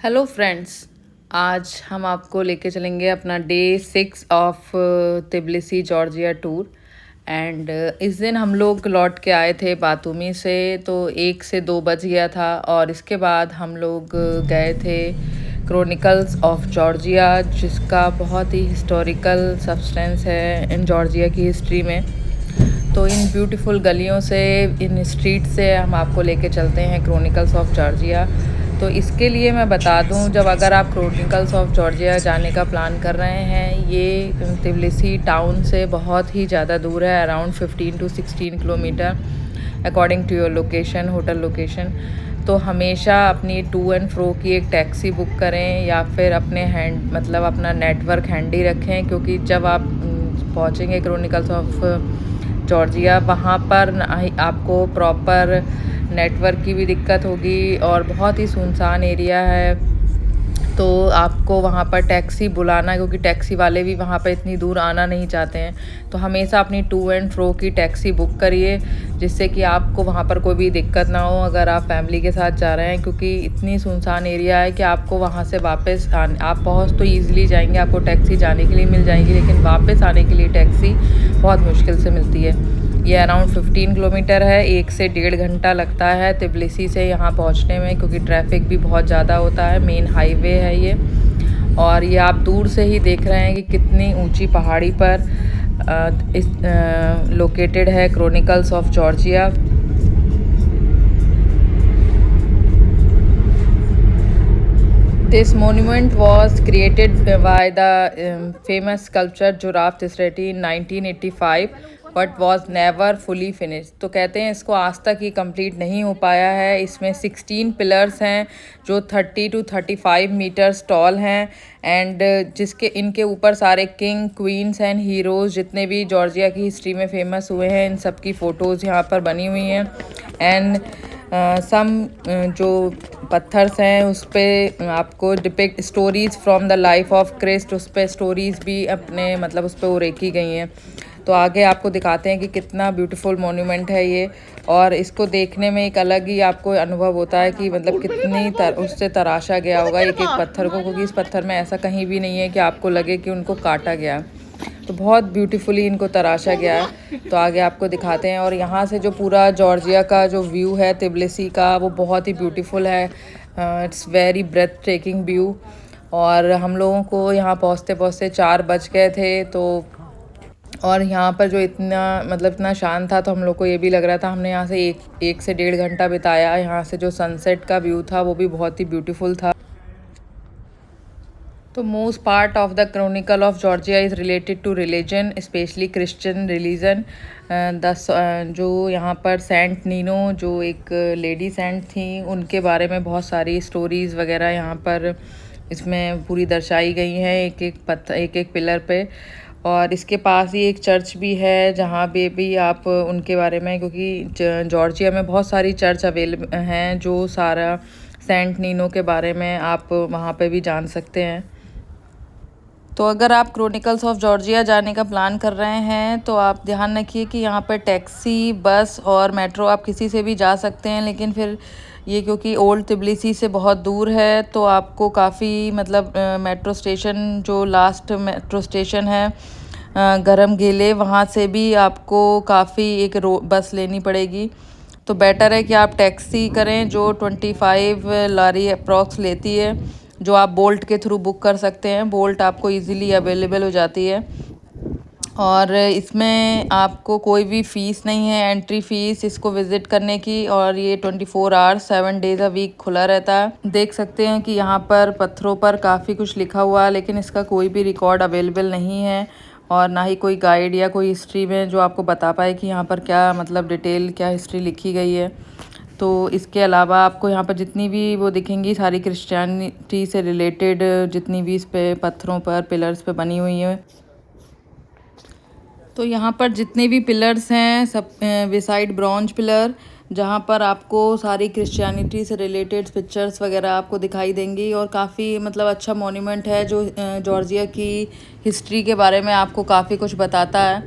Hello friends. आज हम आपको लेके चलेंगे अपना day 6 of Tbilisi Georgia tour. And इस दिन हम लोग लौट के आए थे बातूमी से, तो 1 से 2 बज गया था। और इसके बाद हम लोग गए थे क्रॉनिकल्स ऑफ जॉर्जिया, जिसका बहुत ही हिस्टोरिकल सब्सटेंस है इन जॉर्जिया की हिस्ट्री में। तो इन ब्यूटीफुल गलियों से, इन स्ट्रीट से हम आपको लेके चलते हैं क्रॉनिकल्स ऑफ जॉर्जिया। तो इसके लिए मैं बता दूं, जब अगर आप क्रॉनिकल्स ऑफ जॉर्जिया जाने का प्लान कर रहे हैं, ये तिब्लिसी टाउन से बहुत ही ज़्यादा दूर है, around 15 to 16 kilometre according to your location, hotel location. तो हमेशा अपनी टू एंड फ्रो की एक टैक्सी बुक करें, या फिर अपने अपना नेटवर्क हैंडी रखें, क्योंकि जब आप पहुँचेंगे क्रॉनिकल्स ऑफ जॉर्जिया, वहाँ पर आपको प्रॉपर नेटवर्क की भी दिक्कत होगी और बहुत ही सुनसान एरिया है। तो आपको वहाँ पर टैक्सी बुलाना, क्योंकि टैक्सी वाले भी वहाँ पर इतनी दूर आना नहीं चाहते हैं। तो हमेशा अपनी टू एंड फ्रो की टैक्सी बुक करिए, जिससे कि आपको वहाँ पर कोई भी दिक्कत ना हो अगर आप फैमिली के साथ जा रहे हैं, क्योंकि इतनी सुनसान एरिया है कि आपको वहाँ से वापस आप पहुँच तो ईज़िली जाएंगे, आपको टैक्सी जाने के लिए मिल जाएगी, लेकिन वापस आने के लिए टैक्सी बहुत मुश्किल से मिलती है। ये अराउंड 15 किलोमीटर है, 1 से 1.5 घंटा लगता है तिब्लिसी से यहाँ पहुँचने में, क्योंकि ट्रैफिक भी बहुत ज़्यादा होता है, मेन हाईवे है ये। और ये आप दूर से ही देख रहे हैं कि कितनी ऊंची पहाड़ी पर इस लोकेटेड है chronicles of Georgia. This monument was created by the famous sculptor Juraf Tisreti in 1985, but was never fully finished। तो कहते हैं इसको आज तक ही कंप्लीट नहीं हो पाया है। इसमें 16 पिलर्स हैं जो 30 to 35 मीटर्स टॉल हैं, एंड जिसके इनके ऊपर सारे किंग, क्वींस एंड हीरोज़ जितने भी जॉर्जिया की हिस्ट्री में फेमस हुए हैं, इन सब की फ़ोटोज़ यहाँ पर बनी हुई हैं। एंड सम जो पत्थर्स हैं उस पर आपको depict stories from the life of Christ, उस पर स्टोरीज़ भी अपने उस पर उरेकी गई हैं। तो आगे आपको दिखाते हैं कि कितना ब्यूटीफुल मोन्यूमेंट है ये, और इसको देखने में एक अलग ही आपको अनुभव होता है कि कितनी उससे तराशा गया होगा एक एक पत्थर को, क्योंकि इस पत्थर में ऐसा कहीं भी नहीं है कि आपको लगे कि उनको काटा गया। तो बहुत ब्यूटीफुली इनको तराशा गया है। तो आगे आपको दिखाते हैं। और यहाँ से जो पूरा जॉर्जिया का जो व्यू है तिब्लिसी का, वो बहुत ही ब्यूटीफुल है। It's very breathtaking view. और हम लोगों को यहाँ पहुँचते पहुँचते 4 बज गए थे। तो और यहाँ पर जो इतना शांत था, तो हम लोग को ये भी लग रहा था, हमने यहाँ से एक से 1.5 घंटा बिताया। यहाँ से जो सनसेट का व्यू था वो भी बहुत ही ब्यूटीफुल था। तो most part of the chronicle of Georgia is related to religion, specially Christian religion. जो यहाँ पर सेंट नीनो, जो एक लेडी सेंट थी, उनके बारे में बहुत सारी स्टोरीज़ वगैरह यहाँ पर इसमें पूरी दर्शाई गई हैं, एक एक पिलर पे। और इसके पास ही एक चर्च भी है, जहाँ पे भी आप उनके बारे में, क्योंकि जॉर्जिया में बहुत सारी चर्च अवेलेबल हैं, जो सारा सेंट नीनो के बारे में आप वहाँ पे भी जान सकते हैं। तो अगर आप क्रॉनिकल्स ऑफ जॉर्जिया जाने का प्लान कर रहे हैं, तो आप ध्यान रखिए कि यहाँ पर टैक्सी, बस और मेट्रो आप किसी से भी जा सकते हैं, लेकिन फिर ये क्योंकि ओल्ड तिब्लिसी से बहुत दूर है, तो आपको काफ़ी मेट्रो स्टेशन, जो लास्ट मेट्रो स्टेशन है गरम गेले, वहाँ से भी आपको काफ़ी एक बस लेनी पड़ेगी। तो बेटर है कि आप टैक्सी करें, जो 25 लारी अप्रॉक्स लेती है, जो आप बोल्ट के थ्रू बुक कर सकते हैं। बोल्ट आपको इजीली अवेलेबल हो जाती है, और इसमें आपको कोई भी फ़ीस नहीं है, एंट्री फ़ीस इसको विज़िट करने की। और ये 24 आवर्स 7 डेज़ अ वीक खुला रहता है। देख सकते हैं कि यहाँ पर पत्थरों पर काफ़ी कुछ लिखा हुआ है, लेकिन इसका कोई भी रिकॉर्ड अवेलेबल नहीं है, और ना ही कोई गाइड या कोई हिस्ट्री में जो आपको बता पाए कि यहाँ पर क्या डिटेल क्या हिस्ट्री लिखी गई है। तो इसके अलावा आपको यहाँ पर जितनी भी वो दिखेंगी, सारी क्रिश्चियनिटी से रिलेटेड जितनी भी इस पे पत्थरों पर पिलर्स पे बनी हुई हैं। तो यहाँ पर जितने भी पिलर्स हैं, सब बिसाइड ब्रॉन्ज पिलर, जहाँ पर आपको सारी क्रिश्चियनिटी से रिलेटेड पिक्चर्स वगैरह आपको दिखाई देंगी। और काफ़ी अच्छा मॉन्यूमेंट है, जो जॉर्जिया की हिस्ट्री के बारे में आपको काफ़ी कुछ बताता है।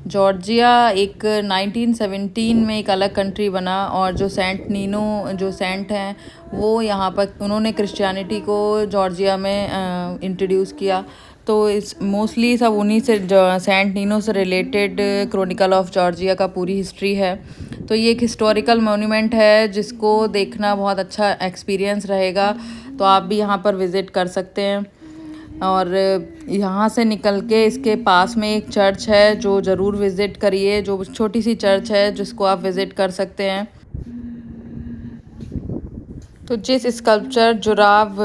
जॉर्जिया एक 1917 में एक अलग कंट्री बना, और जो सेंट नीनो जो सेंट हैं वो यहाँ पर उन्होंने क्रिश्चियनिटी को जॉर्जिया में इंट्रोड्यूस किया। तो इस मोस्टली सब उन्हीं से सेंट नीनो से रिलेटेड क्रॉनिकल ऑफ जॉर्जिया का पूरी हिस्ट्री है। तो ये एक हिस्टोरिकल मोन्यूमेंट है जिसको देखना बहुत अच्छा एक्सपीरियंस रहेगा, तो आप भी यहाँ पर विज़िट कर सकते हैं। और यहाँ से निकल के इसके पास में एक चर्च है जो ज़रूर विज़िट करिए, जो छोटी सी चर्च है जिसको आप विज़िट कर सकते हैं। तो जिस स्कल्पचर जुराव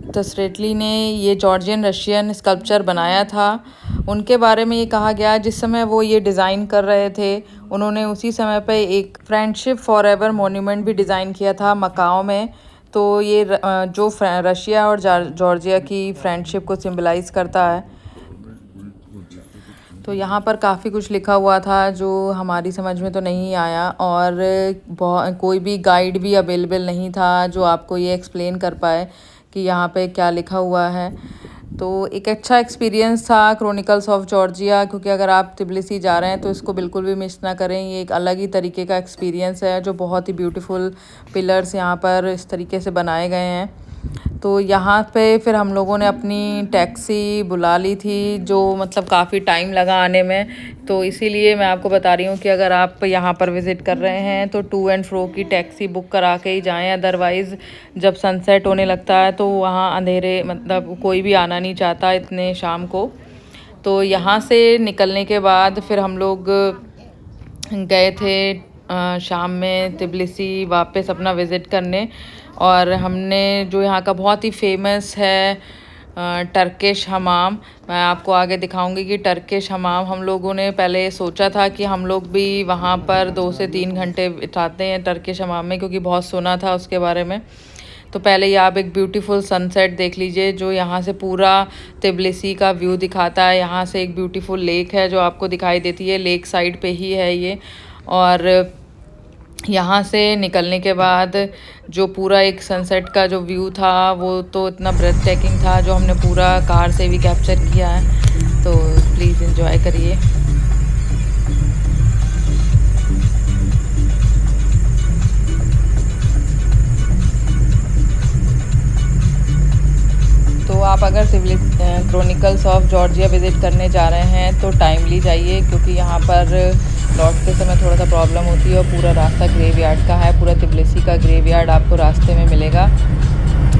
तसरेटली ने ये जॉर्जियन रशियन स्कल्पचर बनाया था, उनके बारे में ये कहा गया जिस समय वो ये डिज़ाइन कर रहे थे उन्होंने उसी समय पे एक फ्रेंडशिप फॉरएवर मॉन्यूमेंट भी डिज़ाइन किया था मकाओ में। तो ये जो रशिया और जॉर्जिया की फ्रेंडशिप को सिंबलाइज़ करता है। तो यहाँ पर काफ़ी कुछ लिखा हुआ था जो हमारी समझ में तो नहीं आया, और कोई भी गाइड भी अवेलेबल नहीं था जो आपको ये एक्सप्लेन कर पाए कि यहाँ पे क्या लिखा हुआ है। तो एक अच्छा एक्सपीरियंस था क्रॉनिकल्स ऑफ जॉर्जिया, क्योंकि अगर आप तिब्लिसी जा रहे हैं तो इसको बिल्कुल भी मिस ना करें। ये एक अलग ही तरीके का एक्सपीरियंस है, जो बहुत ही ब्यूटीफुल पिलर्स यहाँ पर इस तरीके से बनाए गए हैं। तो यहाँ पे फिर हम लोगों ने अपनी टैक्सी बुला ली थी, जो मतलब काफ़ी टाइम लगा आने में। तो इसीलिए मैं आपको बता रही हूँ कि अगर आप यहाँ पर विज़िट कर रहे हैं तो टू एंड फ्रो की टैक्सी बुक करा के ही जाएं, अदरवाइज़ जब सनसेट होने लगता है तो वहाँ अंधेरे मतलब कोई भी आना नहीं चाहता इतने शाम को। तो यहाँ से निकलने के बाद फिर हम लोग गए थे शाम में तिब्लिसी वापस अपना विज़िट करने, और हमने जो यहाँ का बहुत ही फेमस है टर्किश हमाम, मैं आपको आगे दिखाऊंगी कि टर्किश हमाम हम लोगों ने पहले सोचा था कि हम लोग भी वहाँ पर 2 से 3 घंटे बिताते हैं टर्किश हमाम में, क्योंकि बहुत सुना था उसके बारे में। तो पहले ये आप एक ब्यूटीफुल सनसेट देख लीजिए जो यहाँ से पूरा तिब्लिसी का व्यू दिखाता है। यहाँ से एक ब्यूटीफुल लेक है जो आपको दिखाई देती है, लेक साइड पे ही है ये। और यहाँ से निकलने के बाद जो पूरा एक सनसेट का जो व्यू था वो तो इतना ब्रेथ टेकिंग था, जो हमने पूरा कार से भी कैप्चर किया है। तो प्लीज़ एंजॉय करिए। तो आप अगर क्रॉनिकल्स ऑफ जॉर्जिया विज़िट करने जा रहे हैं तो टाइमली जाइए, क्योंकि यहाँ पर लौटते समय थोड़ा सा प्रॉब्लम होती है, और पूरा रास्ता ग्रेवयार्ड का है, पूरा तिब्लिसी का ग्रेवयार्ड आपको रास्ते में मिलेगा।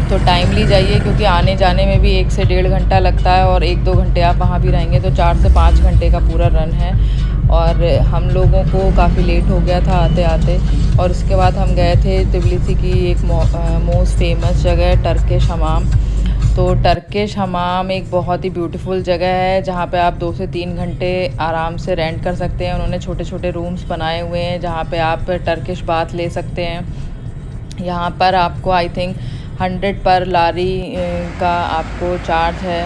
तो टाइमली जाइए, क्योंकि आने जाने में भी 1 से 1.5 घंटा लगता है, और 1-2 घंटे आप वहाँ भी रहेंगे तो 4 से 5 घंटे का पूरा रन है। और हम लोगों को काफ़ी लेट हो गया था आते आते। और उसके बाद हम गए थे तिब्लिसी की एक मोस्ट फेमस जगह टर्किश हमाम। तो टर्किश हमाम एक बहुत ही ब्यूटीफुल जगह है जहाँ पे आप 2 से 3 घंटे आराम से रेंट कर सकते हैं। उन्होंने छोटे छोटे रूम्स बनाए हुए हैं जहाँ पे आप टर्किश बाथ ले सकते हैं। यहाँ पर आपको आई थिंक 100 पर लारी का आपको चार्ज है,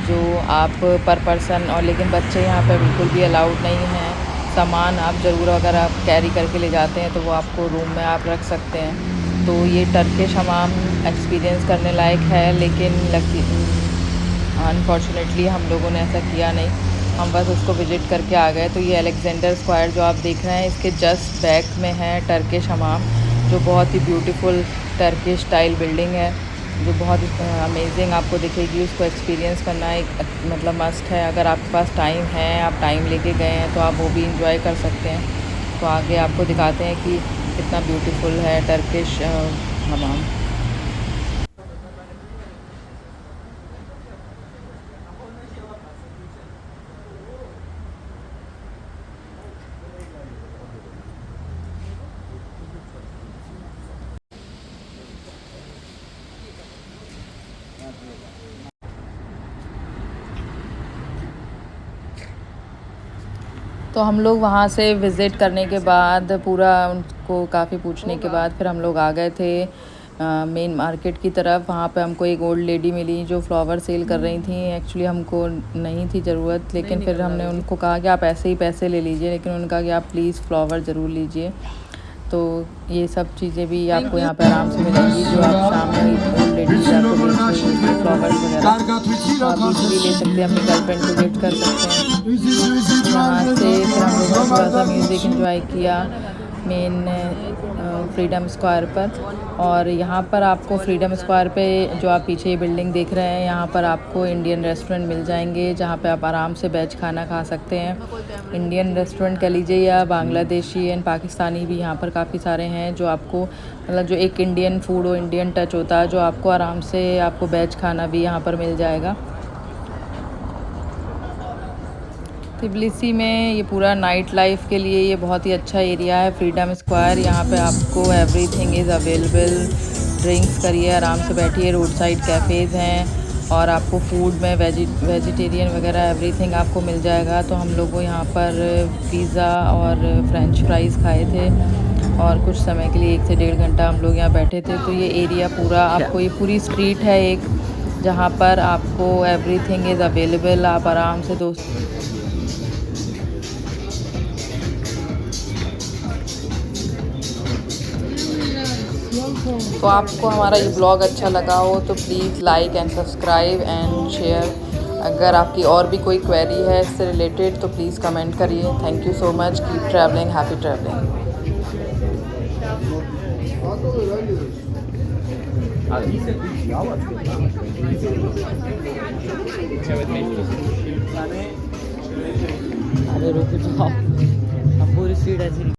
जो आप पर पर्सन, और लेकिन बच्चे यहाँ पर बिल्कुल भी अलाउड नहीं हैं। सामान आप ज़रूर अगर आप कैरी करके ले जाते हैं तो वो आपको रूम में आप रख सकते हैं। तो ये टर्किश हमाम एक्सपीरियंस करने लायक है, लेकिन अनफॉर्चुनेटली हम लोगों ने ऐसा किया नहीं, हम बस उसको विज़िट करके आ गए। तो ये अलेक्जेंडर स्क्वायर जो आप देख रहे हैं इसके जस्ट बैक में है टर्किश हमाम, जो बहुत ही ब्यूटीफुल टर्किश स्टाइल बिल्डिंग है, जो बहुत अमेजिंग आपको दिखेगी। उसको एक्सपीरियंस करना एक मतलब मस्ट है। अगर आपके पास टाइम है, आप टाइम लेके गए हैं तो आप वो भी इंजॉय कर सकते हैं। तो आगे आपको दिखाते हैं कि कितना ब्यूटीफुल है टर्किश हमाम। तो हम लोग वहाँ से विज़िट करने के बाद पूरा उनको काफ़ी पूछने के बाद फिर हम लोग आ गए थे मेन मार्केट की तरफ। वहाँ पे हमको एक ओल्ड लेडी मिली जो फ्लावर सेल कर रही थी। एक्चुअली हमको नहीं थी ज़रूरत, लेकिन फिर हमने उनको कहा कि आप ऐसे ही पैसे ले लीजिए, लेकिन उन्होंने कहा कि आप प्लीज़ फ्लावर ज़रूर लीजिए। तो ये सब चीज़ें भी आपको यहाँ पे आराम से मिलेंगी, जो आप सामने ओल्ड लेडीज आपको बेच रही है फ्लावर्स वगैरह, तो आप इजीली ले सकते हैं, अपनी गर्लफ्रेंड को गिफ्ट कर सकते हैं। यहाँ से थोड़ा सा म्यूज़िक एंजॉय किया मेन फ्रीडम स्क्वायर पर। और यहाँ पर आपको फ्रीडम स्क्वायर पे जो आप पीछे ये बिल्डिंग देख रहे हैं, यहाँ पर आपको इंडियन रेस्टोरेंट मिल जाएंगे जहाँ पे आप आराम से वेज खाना खा सकते हैं। इंडियन रेस्टोरेंट कह लीजिए या बांग्लादेशी एंड पाकिस्तानी भी यहाँ पर काफ़ी सारे हैं, जो आपको मतलब जो एक इंडियन फूड हो, इंडियन टच होता है, जो आपको आराम से आपको वेज खाना भी यहाँ पर मिल जाएगा। तिब्लिसी में ये पूरा नाइट लाइफ के लिए ये बहुत ही अच्छा एरिया है फ्रीडम स्क्वायर। यहाँ पे आपको एवरीथिंग इज़ अवेलेबल। ड्रिंक्स करिए, आराम से बैठिए, रोड साइड कैफ़ेज़ हैं और आपको फूड में वेजिटेरियन वगैरह एवरीथिंग आपको मिल जाएगा। तो हम लोग को यहाँ पर पिज़्ज़ा और फ्रेंच फ्राइज़ खाए थे और कुछ समय के लिए 1 से 1.5 घंटा हम लोग यहाँ बैठे थे। तो ये एरिया पूरा आपको, ये पूरी स्ट्रीट है एक, जहाँ पर आपको एवरीथिंग इज़ अवेलेबल। आप आराम से दोस्त तो आपको हमारा ये ब्लॉग अच्छा लगा हो तो please like and subscribe and share. अगर आपकी और भी कोई क्वेरी है इससे रिलेटेड तो प्लीज़ कमेंट करिए। Thank you so much. Keep travelling, happy travelling. अरे रुक जाओ, अब पूरी स्पीड ऐसी